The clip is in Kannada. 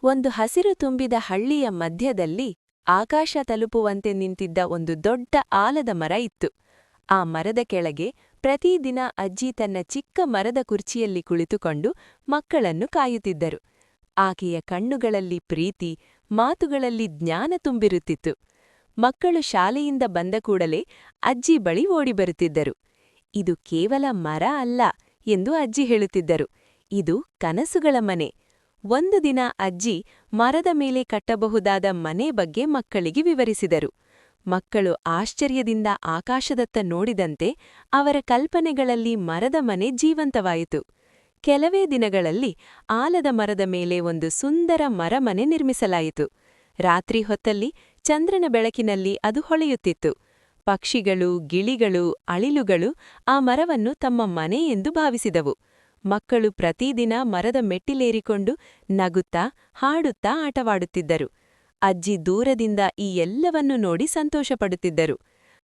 ಒಂದು ಹಸಿರು ತುಂಬಿದ ಹಳ್ಳಿಯ ಮಧ್ಯದಲ್ಲಿ ಆಕಾಶ ತಲುಪುವಂತೆ ನಿಂತಿದ್ದ ಒಂದು ದೊಡ್ಡ ಆಲದ ಮರ ಇತ್ತು. ಆ ಮರದ ಕೆಳಗೆ ಪ್ರತಿದಿನ ಅಜ್ಜಿ ತನ್ನ ಚಿಕ್ಕ ಮರದ ಕುರ್ಚಿಯಲ್ಲಿ ಕುಳಿತುಕೊಂಡು ಮಕ್ಕಳನ್ನು ಕಾಯುತ್ತಿದ್ದರು. ಆಕೆಯ ಕಣ್ಣುಗಳಲ್ಲಿ ಪ್ರೀತಿ, ಮಾತುಗಳಲ್ಲಿ ಜ್ಞಾನ ತುಂಬಿರುತ್ತಿತ್ತು. ಮಕ್ಕಳು ಶಾಲೆಯಿಂದ ಬಂದ ಕೂಡಲೇ ಅಜ್ಜಿ ಬಳಿ ಓಡಿಬರುತ್ತಿದ್ದರು. ಇದು ಕೇವಲ ಮರ ಅಲ್ಲ ಎಂದು ಅಜ್ಜಿ ಹೇಳುತ್ತಿದ್ದರು, ಇದು ಕನಸುಗಳ ಮನೆ. ಒಂದು ದಿನ ಅಜ್ಜಿ ಮರದ ಮೇಲೆ ಕಟ್ಟಬಹುದಾದ ಮನೆ ಬಗ್ಗೆ ಮಕ್ಕಳಿಗೆ ವಿವರಿಸಿದರು. ಮಕ್ಕಳು ಆಶ್ಚರ್ಯದಿಂದ ಆಕಾಶದತ್ತ ನೋಡಿದಂತೆ ಅವರ ಕಲ್ಪನೆಗಳಲ್ಲಿ ಮರದ ಮನೆ ಜೀವಂತವಾಯಿತು. ಕೆಲವೇ ದಿನಗಳಲ್ಲಿ ಆಲದ ಮರದ ಮೇಲೆ ಒಂದು ಸುಂದರ ಮರಮನೆ ನಿರ್ಮಿಸಲಾಯಿತು. ರಾತ್ರಿ ಹೊತ್ತಲ್ಲಿ ಚಂದ್ರನ ಬೆಳಕಿನಲ್ಲಿ ಅದು ಹೊಳೆಯುತ್ತಿತ್ತು. ಪಕ್ಷಿಗಳು, ಗಿಳಿಗಳು, ಅಳಿಲುಗಳು ಆ ಮರವನ್ನು ತಮ್ಮ ಮನೆ ಎಂದು ಭಾವಿಸಿದವು. ಮಕ್ಕಳು ಪ್ರತಿದಿನ ಮರದ ಮೆಟ್ಟಿಲೇರಿಕೊಂಡು ನಗುತ್ತಾ, ಹಾಡುತ್ತಾ ಆಟವಾಡುತ್ತಿದ್ದರು. ಅಜ್ಜಿ ದೂರದಿಂದ ಈ ಎಲ್ಲವನ್ನೂ ನೋಡಿ ಸಂತೋಷಪಡುತ್ತಿದ್ದರು.